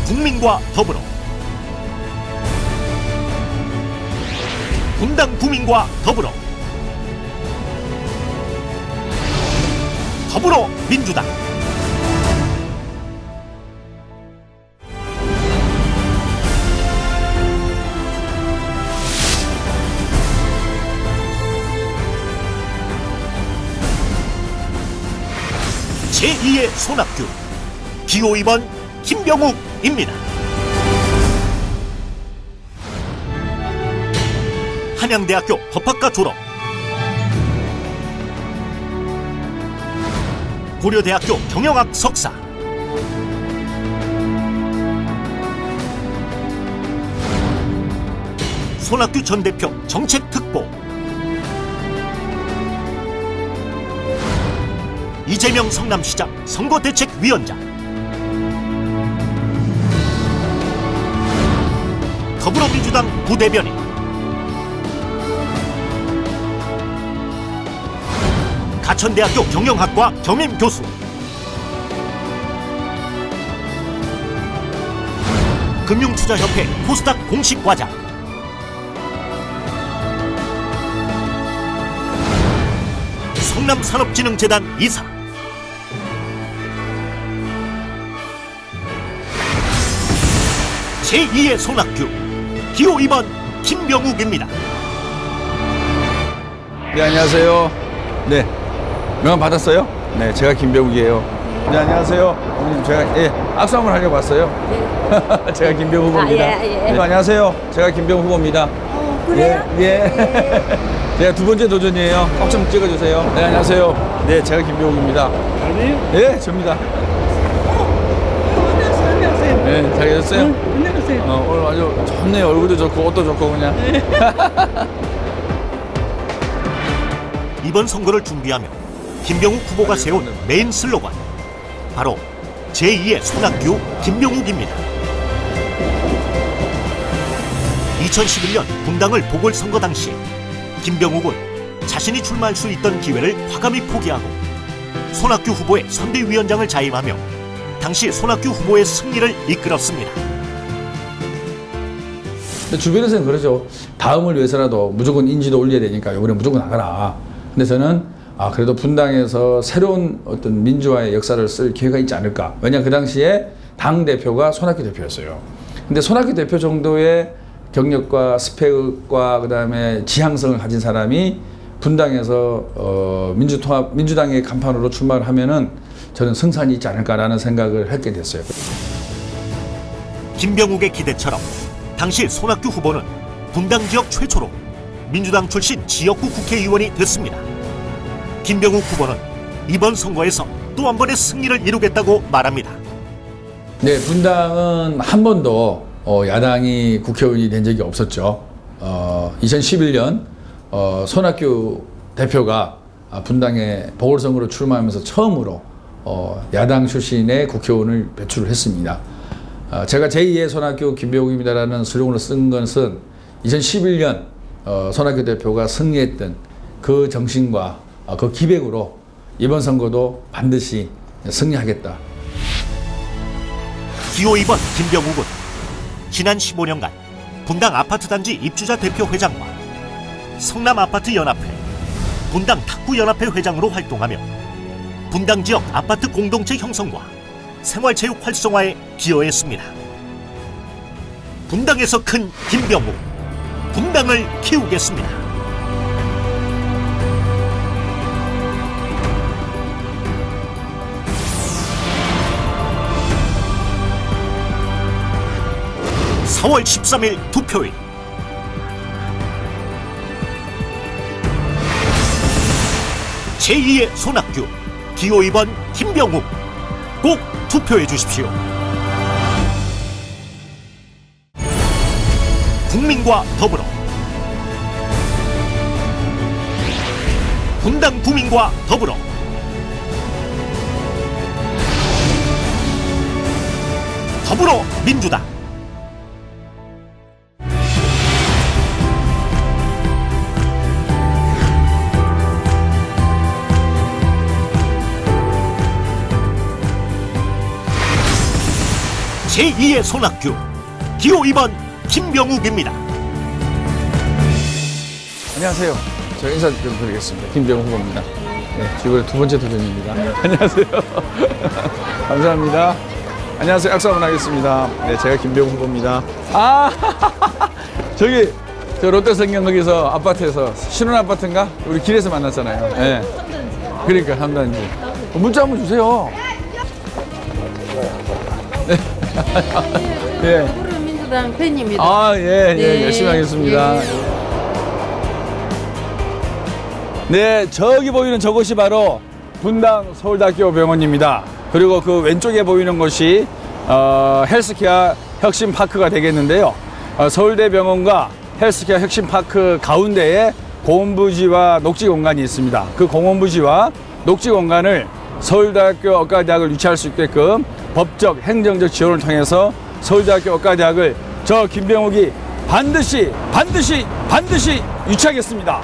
국민과 더불어, 분당 구민과 더불어, 더불어민주당. 제2의 손학규, 기호 2번 김병욱입니다. 한양대학교 법학과 졸업, 고려대학교 경영학 석사, 손학규 전 대표 정책특보, 이재명 성남시장 선거대책위원장, 더불어민주당 부대변인, 가천대학교 경영학과 겸임교수, 금융투자협회 코스닥 공식과장, 성남산업진흥재단 이사, 제2의 손학규, 기호 2번 김병욱입니다. 네, 안녕하세요. 네, 명함 받았어요? 네, 제가 김병욱이에요. 네, 안녕하세요. 제가 악수 한번 하려고 왔어요. 네. 제가 김병욱 후보입니다. 네, 안녕하세요. 제가 김병욱 후보입니다. 그래요? 예. 제가 두 번째 도전이에요. 꼭 좀 찍어주세요. 네, 안녕하세요. 네, 제가 김병욱입니다. 아니에요? 네, 접니다. 네, 잘 계셨어요? 안녕하세요. 오늘 아주 좋네요. 얼굴도 좋고 옷도 좋고 그냥. 네. 이번 선거를 준비하며 김병욱 후보가 세운 메인 슬로건, 바로 제2의 손학규 김병욱입니다. 2011년 분당을 보궐선거 당시 김병욱은 자신이 출마할 수 있던 기회를 과감히 포기하고 손학규 후보의 선대위원장을 자임하며 당시 손학규 후보의 승리를 이끌었습니다. 주변에서는 그러죠. 다음을 위해서라도 무조건 인지도 올려야 되니까 이번에 무조건 나가라. 근데 저는 그래도 분당에서 새로운 어떤 민주화의 역사를 쓸 기회가 있지 않을까. 왜냐, 그 당시에 당대표가 손학규 대표였어요. 근데 손학규 대표 정도의 경력과 스펙과 그다음에 지향성을 가진 사람이 분당에서 민주당의 간판으로 출마를 하면은 저는 승산이 있지 않을까라는 생각을 했게 됐어요. 김병욱의 기대처럼 당시 손학규 후보는 분당 지역 최초로 민주당 출신 지역구 국회의원이 됐습니다. 김병욱 후보는 이번 선거에서 또 한 번의 승리를 이루겠다고 말합니다. 네, 분당은 한 번도 야당이 국회의원이 된 적이 없었죠. 2011년 손학규 대표가 분당에 보궐선거로 출마하면서 처음으로 야당 출신의 국회의원을 배출을 했습니다. 제가 제2의 손학규 김병욱입니다라는 슬로건을 쓴 것은 2011년 손학규 대표가 승리했던 그 정신과 그 기백으로 이번 선거도 반드시 승리하겠다. 기호 2번 김병욱은 지난 15년간 분당 아파트단지 입주자 대표 회장과 성남아파트연합회, 분당 탁구연합회 회장으로 활동하며 분당 지역 아파트 공동체 형성과 생활체육 활성화에 기여했습니다. 분당에서 큰 김병욱, 분당을 키우겠습니다. (4월 13일) 투표일, 제2의 손학규, 기호 2번 김병욱, 꼭 투표해 주십시오. 국민과 더불어, 분당 구민과 더불어, 더불어민주당. 제2의 손학규 기호 2번 김병욱입니다. 안녕하세요. 저 인사 좀 드리겠습니다. 김병욱 후보입니다. 네, 지금 두 번째 도전입니다. 안녕하세요. 감사합니다. 안녕하세요. 악수 한번 하겠습니다. 네, 제가 김병욱 후보입니다. 저기 저 롯데성경 거기서 아파트에서 신혼 아파트인가? 우리 길에서 만났잖아요. 네. 그러니까 삼단지. 문자 한번 주세요. 네. 네. 더불어민주당 팬입니다. 예, 네. 열심히 하겠습니다. 네. 네, 저기 보이는 저곳이 바로 분당 서울대학교 병원입니다. 그리고 그 왼쪽에 보이는 곳이 헬스케어 혁신파크가 되겠는데요. 서울대병원과 헬스케어 혁신파크 가운데에 공원부지와 녹지 공간이 있습니다. 그 공원부지와 녹지 공간을 서울대학교 의과대학을 유치할 수 있게끔 법적, 행정적 지원을 통해서 서울대학교 의과대학을 저 김병욱이 반드시 유치하겠습니다.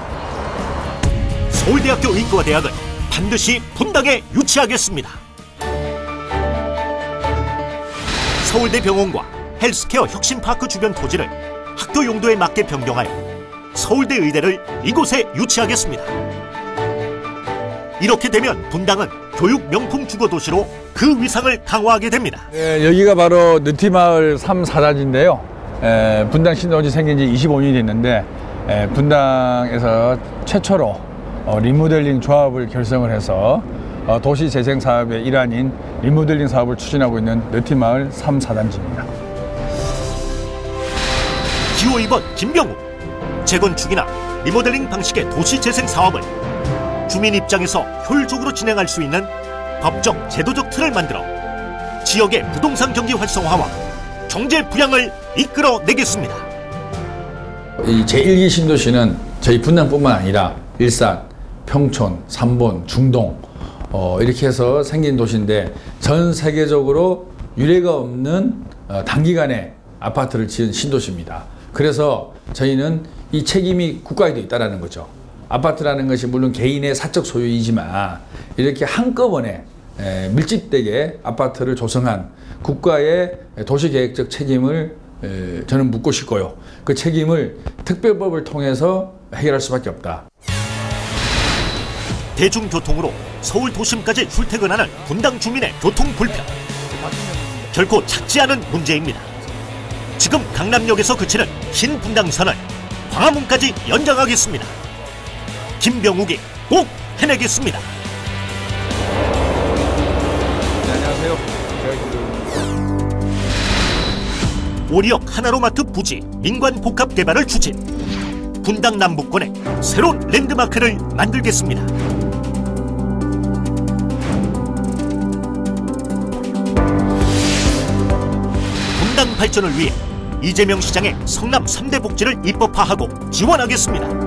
서울대학교 의과대학을 반드시 분당에 유치하겠습니다. 서울대병원과 헬스케어 혁신파크 주변 토지를 학교 용도에 맞게 변경하여 서울대 의대를 이곳에 유치하겠습니다. 이렇게 되면 분당은 교육 명품 주거도시로 그 위상을 강화하게 됩니다. 네, 여기가 바로 느티마을 3사단지인데요. 분당 신도시 생긴 지 25년이 됐는데 분당에서 최초로 리모델링 조합을 결성을 해서 도시 재생 사업의 일환인 리모델링 사업을 추진하고 있는 느티마을 3사단지입니다. 기호 2번 김병욱. 재건축이나 리모델링 방식의 도시 재생 사업을 주민 입장에서 효율적으로 진행할 수 있는 법적, 제도적 틀을 만들어 지역의 부동산 경기 활성화와 경제 부양을 이끌어내겠습니다. 이 제1기 신도시는 저희 분당뿐만 아니라 일산, 평촌, 삼본, 중동 이렇게 해서 생긴 도시인데 전 세계적으로 유례가 없는 단기간에 아파트를 지은 신도시입니다. 그래서 저희는 이 책임이 국가에도 있다는 거죠. 아파트라는 것이 물론 개인의 사적 소유이지만 이렇게 한꺼번에 밀집되게 아파트를 조성한 국가의 도시계획적 책임을 저는 묻고 싶고요. 그 책임을 특별법을 통해서 해결할 수밖에 없다. 대중교통으로 서울 도심까지 출퇴근하는 분당 주민의 교통 불편. 결코 작지 않은 문제입니다. 지금 강남역에서 그치는 신분당선을 광화문까지 연장하겠습니다. 김병욱이 꼭 해내겠습니다. 네, 안녕하세요. 오리역 하나로마트 부지 민관 복합 개발을 추진. 분당 남북권에 새로운 랜드마크를 만들겠습니다. 분당 발전을 위해 이재명 시장의 성남 3대 복지를 입법화하고 지원하겠습니다.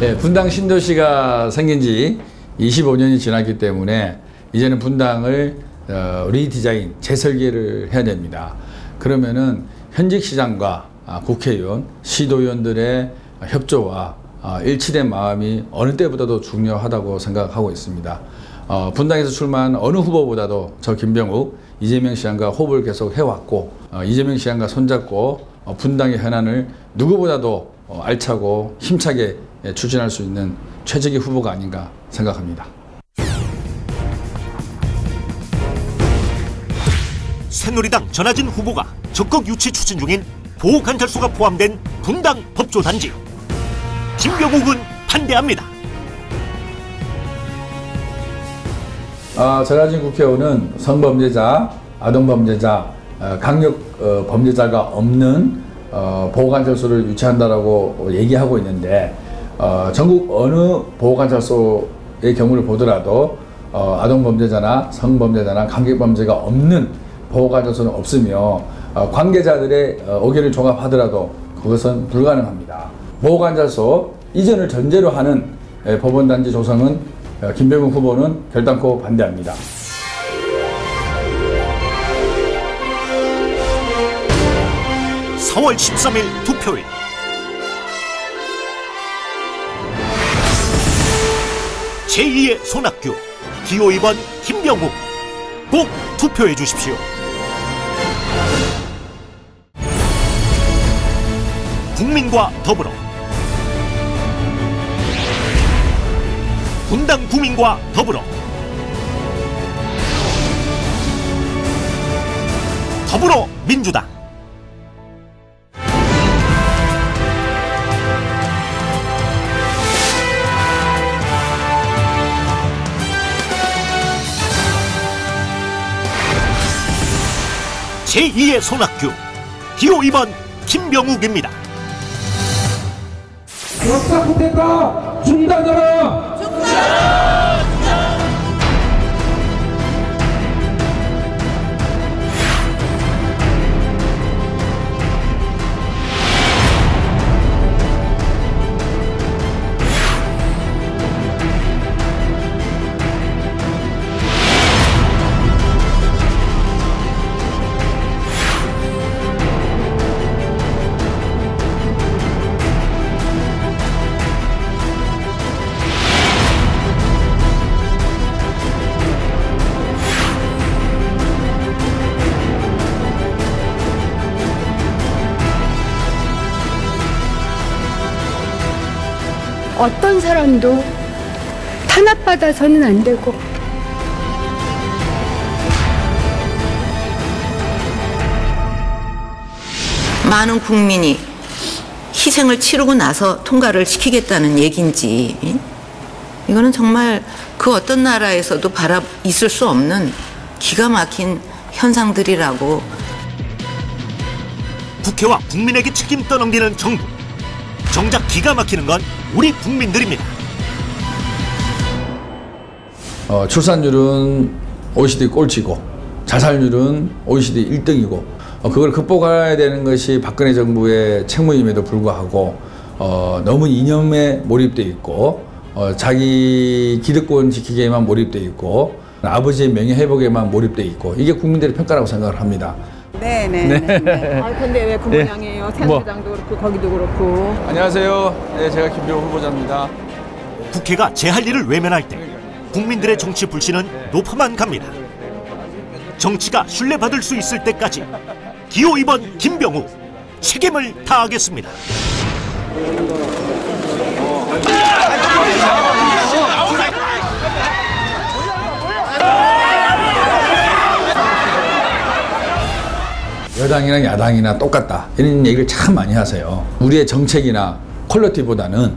네, 분당 신도시가 생긴 지 25년이 지났기 때문에 이제는 분당을 리디자인, 재설계를 해야 됩니다. 그러면은 현직 시장과 국회의원, 시도의원들의 협조와 일치된 마음이 어느 때보다도 중요하다고 생각하고 있습니다. 분당에서 출마한 어느 후보보다도 저 김병욱, 이재명 시장과 호흡을 계속 해왔고 이재명 시장과 손잡고 분당의 현안을 누구보다도 알차고 힘차게 추진할 수 있는 최적의 후보가 아닌가 생각합니다. 새누리당 전하진 후보가 적극 유치 추진 중인 보호관찰소가 포함된 분당 법조단지. 김병욱은 반대합니다. 전하진 국회의원은 성범죄자, 아동범죄자, 강력 범죄자가 없는 보호관찰소를 유치한다라고 얘기하고 있는데 전국 어느 보호관찰소의 경우를 보더라도 아동범죄자나 성범죄자나 강력범죄가 없는 보호관찰소는 없으며 관계자들의 의견을 종합하더라도 그것은 불가능합니다. 보호관찰소 이전을 전제로 하는 법원단지 조성은 김병욱 후보는 결단코 반대합니다. (4월 13일) 투표일. 제2의 손학규 기호 2번 김병욱 꼭 투표해 주십시오. 국민과 더불어 분당 구민과 더불어 더불어민주당. 제2의 손학규 기호 2번 김병욱입니다. 역사 후퇴가 중단하라! 어떤 사람도 탄압받아서는 안 되고 많은 국민이 희생을 치르고 나서 통과를 시키겠다는 얘기인지 이거는 정말 그 어떤 나라에서도 있을 수 없는 기가 막힌 현상들이라고. 국회와 국민에게 책임 떠넘기는 정부. 정작 기가 막히는 건 우리 국민들입니다. 출산율은 OECD 꼴찌고 자살률은 OECD 1등이고 그걸 극복해야 되는 것이 박근혜 정부의 책무임에도 불구하고 너무 이념에 몰입돼 있고 자기 기득권 지키기에만 몰입돼 있고 아버지의 명예 회복에만 몰입돼 있고 이게 국민들의 평가라고 생각을 합니다. 네네. 아 근데 왜 그 모양이에요? 새누리당도 그렇고 거기도 그렇고. 안녕하세요. 네, 제가 김병욱 후보자입니다. 국회가 제 할 일을 외면할 때 국민들의 정치 불신은 높아만 갑니다. 정치가 신뢰받을 수 있을 때까지 기호 2번 김병욱 책임을 다하겠습니다. 여당이나 야당이나 똑같다 이런 얘기를 참 많이 하세요. 우리의 정책이나 퀄리티보다는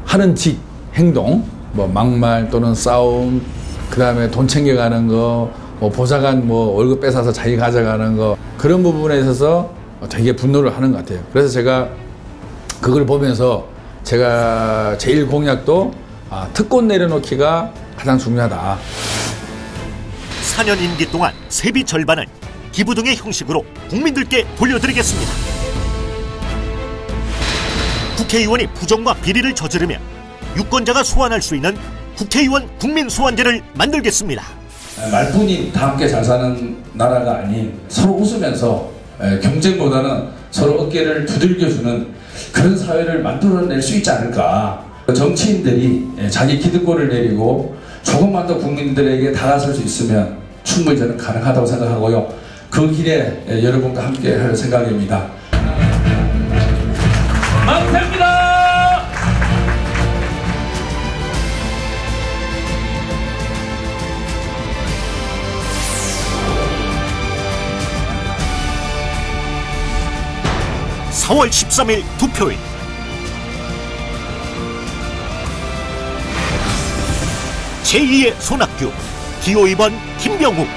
하는 짓, 행동, 뭐 막말 또는 싸움, 그 다음에 돈 챙겨가는 거, 뭐 보좌관 뭐 월급 뺏어서 자기 가져가는 거 그런 부분에 있어서 되게 분노를 하는 것 같아요. 그래서 제가 그걸 보면서 제가 제일 공약도 특권 내려놓기가 가장 중요하다. 4년 임기 동안 세비 절반을 기부 등의 형식으로 국민들께 돌려드리겠습니다. 국회의원이 부정과 비리를 저지르면 유권자가 소환할 수 있는 국회의원 국민소환제를 만들겠습니다. 말뿐이 다 함께 잘 사는 나라가 아닌 서로 웃으면서 경쟁보다는 서로 어깨를 두들겨주는 그런 사회를 만들어낼 수 있지 않을까. 정치인들이 자기 기득권을 내리고 조금만 더 국민들에게 다가설 수 있으면 충분히 저는 가능하다고 생각하고요. 그 길에 여러분과 함께 할 생각입니다. 만세입니다. (4월 13일) 투표일. 제2의 손학규 기호 2번 김병욱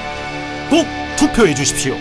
꼭 투표해 주십시오.